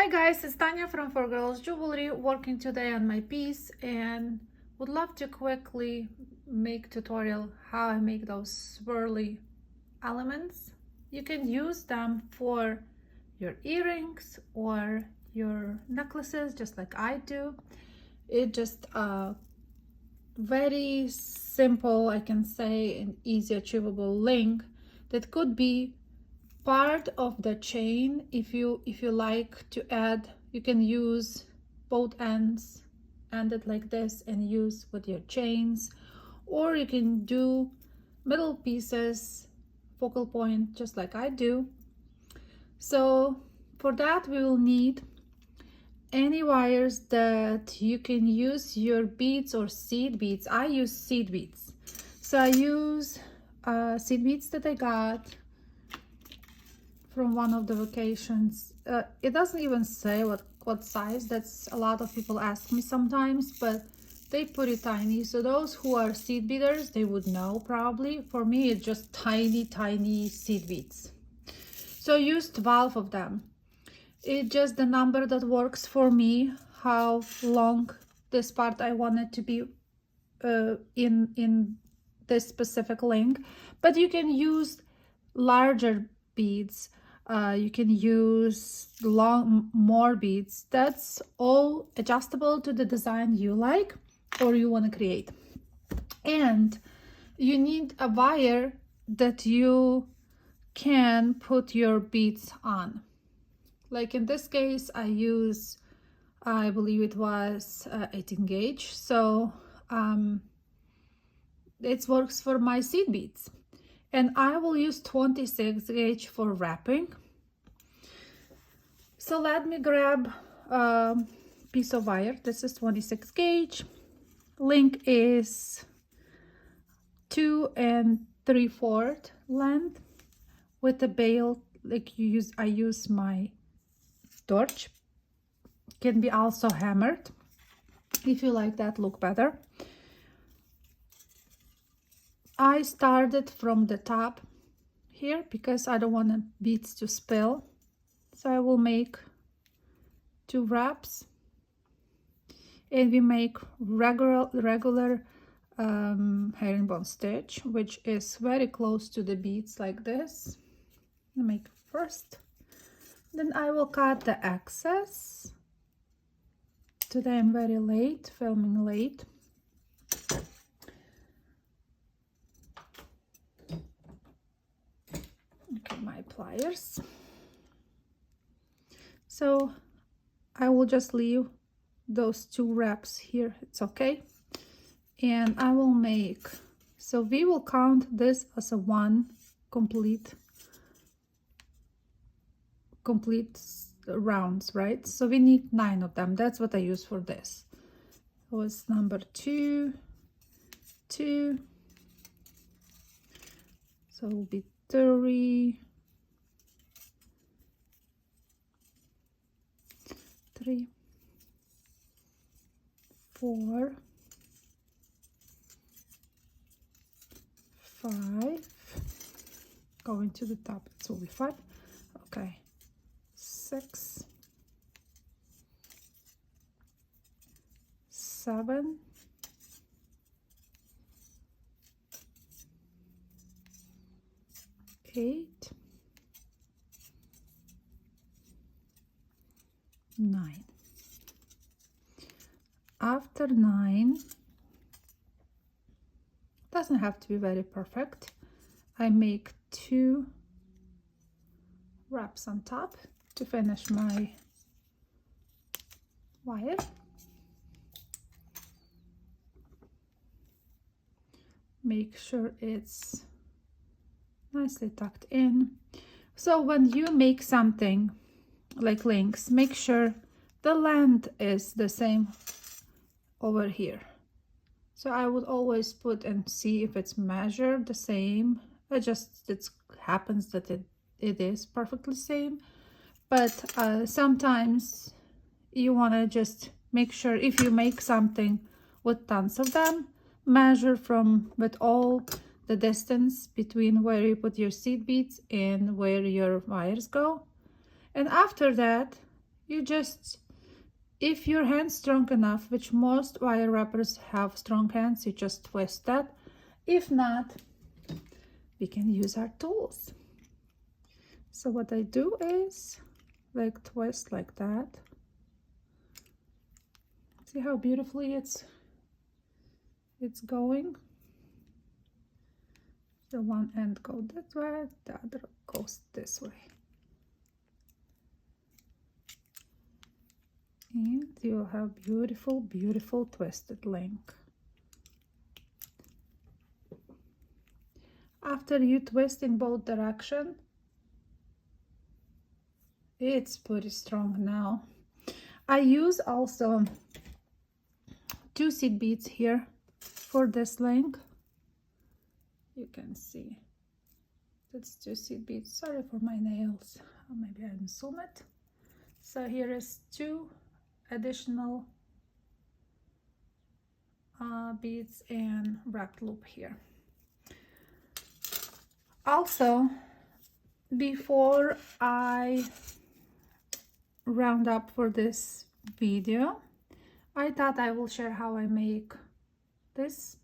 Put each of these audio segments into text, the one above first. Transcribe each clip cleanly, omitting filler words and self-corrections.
Hi guys, it's Tanya from 4Girls Jewelry, working today on my piece and would love to quickly make tutorial how I make those swirly elements. You can use them for your earrings or your necklaces just like I do. It just very simple, I can say, and easy achievable link that could be part of the chain. If you like to add, you can use both ends, end it like this and use with your chains, or you can do middle pieces, focal point, just like I do. So for that we will need any wires that you can use your beads or seed beads. I use seed beads, so I use seed beads that I got from one of the vacations. It doesn't even say what size. That's a lot of people ask me sometimes, but they put it tiny, so those who are seed beaders, they would know probably. For me, it's just tiny seed beads, so I used 12 of them. It's just the number that works for me, how long this part I want it to be in this specific link. But you can use larger beads, you can use more beads. That's all adjustable to the design you like or you want to create. And you need a wire that you can put your beads on. Like in this case, I use, I believe it was 18 gauge, so it works for my seed beads. And I will use 26 gauge for wrapping. So let me grab a piece of wire. This is 26 gauge. Length is 2 3/4 length with a bail. Like I use my torch. Can be also hammered if you like that look better. I started from the top here because I don't want the beads to spill. So I will make 2 wraps, and we make regular herringbone stitch, which is very close to the beads like this. I make first, then I will cut the excess. Today I'm very late, filming late. Okay, my pliers. So I will just leave those 2 wraps here, it's okay. And I will make, so we will count this as a one complete rounds, right? So we need 9 of them. That's what I use for this. It was number 2, 2, so it will be 3, 4, 5, going to the top, it will be 5, okay, 6, 7, 8, 9. After 9, doesn't have to be very perfect, I make 2 wraps on top to finish my wire. Make sure it's nicely tucked in. So when you make something like links, make sure the length is the same over here. So I would always put and see if it's measured the same. It happens that it is perfectly same, but sometimes you want to just make sure, if you make something with tons of them, measure with all the distance between where you put your seed beads and where your wires go. And after that, You just, if your hand's strong enough, which most wire wrappers have strong hands, you just twist that. If not, we can use our tools. So what I do is like twist like that. See how beautifully it's going. The one end goes that way, the other goes this way. And you'll have beautiful, beautiful twisted link. After you twist in both directions, it's pretty strong now. I use also 2 seed beads here for this link. You can see that's 2 seed beads. Sorry for my nails. Maybe I didn't zoom it. So here is 2 additional beads and wrapped loop here. Also, before I round up for this video, I thought I will share how I make this,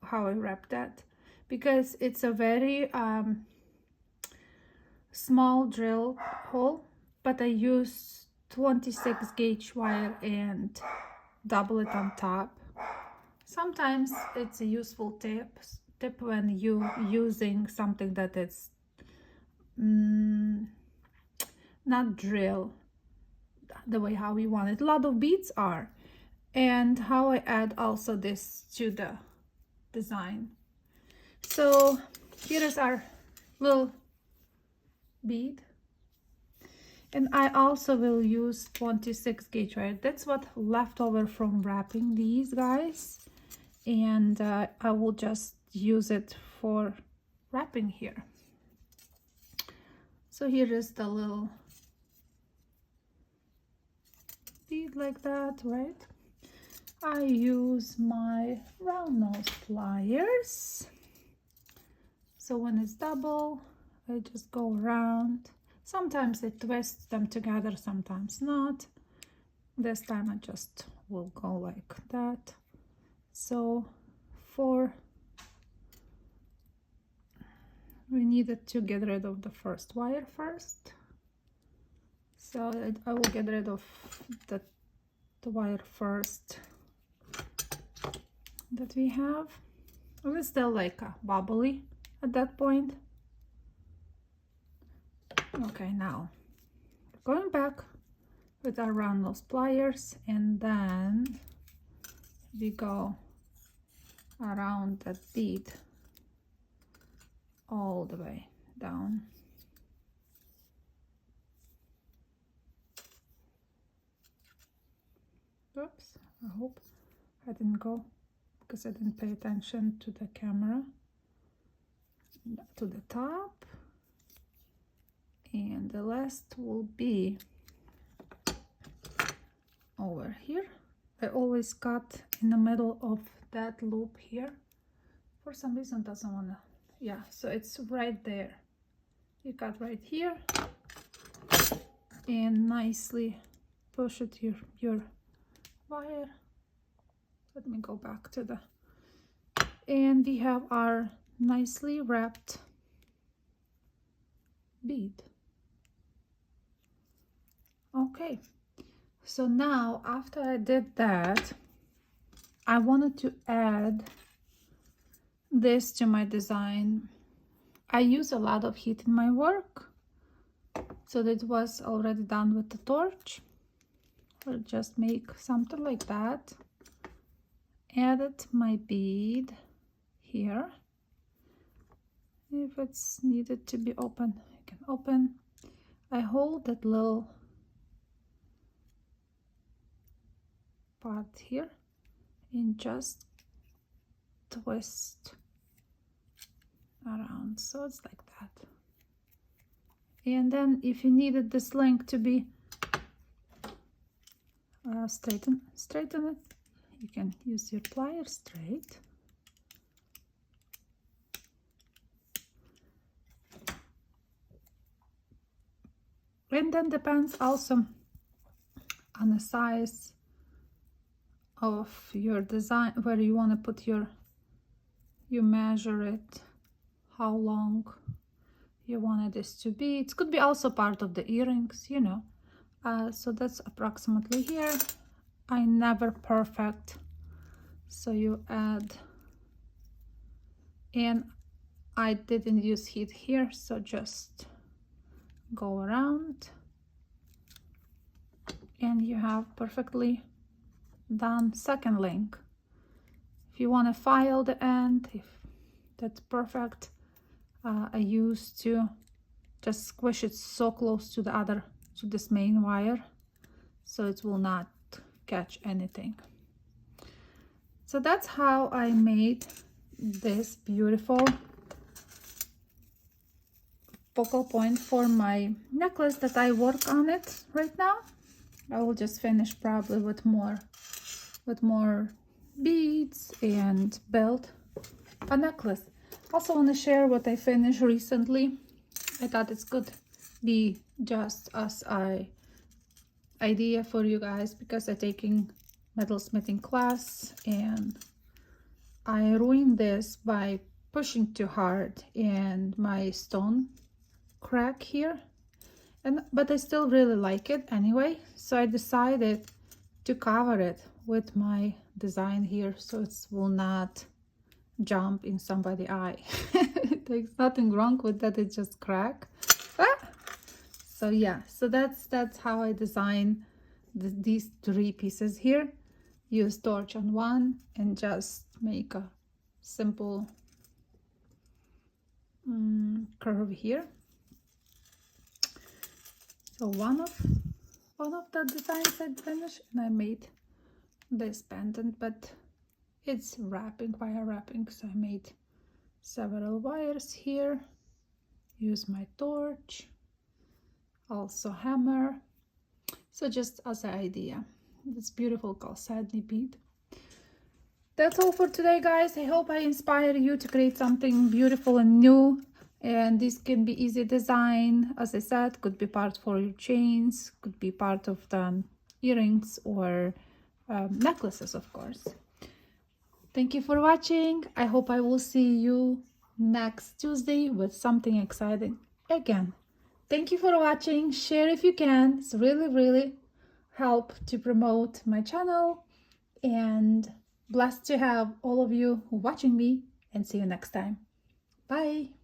how I wrap that, because it's a very small drill hole, but I use 26 gauge wire and double it on top. Sometimes it's a useful tip when you using something that is not drill the way how we want it. A lot of beads are, and how I add also this to the design. So here is our little bead, and I also will use 26 gauge wire. That's what left over from wrapping these guys, and I will just use it for wrapping here. So here is the little bead like that, right? I use my round nose pliers. So when it's double, I just go around. Sometimes I twist them together, sometimes not. This time I just will go like that. So we needed to get rid of the first wire first. So I will get rid of the wire first that we have. It's still like a wobbly at that point. Okay, now going back with our round nose pliers, and then we go around that bead all the way down. Oops, I hope I didn't go, because I didn't pay attention to the camera. To the top, and the last will be over here. I always cut in the middle of that loop here. For some reason doesn't wanna, yeah, so it's right there. You cut right here and nicely push it your wire. Let me go back to the, and we have our nicely wrapped bead. Okay, so now after I did that, I wanted to add this to my design. I use a lot of heat in my work, so that was already done with the torch. I'll just make something like that. Added my bead here. If it's needed to be open, I can open. I hold that little part here and just twist around, so it's like that. And then if you needed this link to be straighten it, you can use your pliers straight. And then depends also on the size of your design, where you want to put your, you measure it, how long you wanted this to be. It could be also part of the earrings, you know. So that's approximately here. I never perfect, so you add, and I didn't use heat here, so just go around and you have perfectly done second link. If you want to file the end, if that's perfect, I used to just squish it so close to the other, to this main wire, so it will not catch anything. So that's how I made this beautiful focal point for my necklace that I work on it right now. I will just finish probably with more beads and build a necklace. Also want to share what I finished recently. I thought it's could be just as a idea for you guys, because I'm taking metalsmithing class and I ruined this by pushing too hard and my stone crack here, but I still really like it anyway, so I decided to cover it with my design here so it will not jump in somebody's eye. There's nothing wrong with that, it just crack. So yeah, so that's how I design these three pieces here. Use torch on one and just make a simple curve here. So one of the designs I finished, and I made this pendant, but it's wrapping, wire wrapping, so I made several wires here. Use my torch, also hammer. So just as an idea, this beautiful chalcedony bead. That's all for today, guys. I hope I inspire you to create something beautiful and new. And this can be easy design, as I said, could be part for your chains, could be part of the earrings or necklaces, of course. Thank you for watching. I hope I will see you next Tuesday with something exciting again. Thank you for watching. Share if you can. It's really help to promote my channel, and blessed to have all of you watching me, and see you next time. Bye.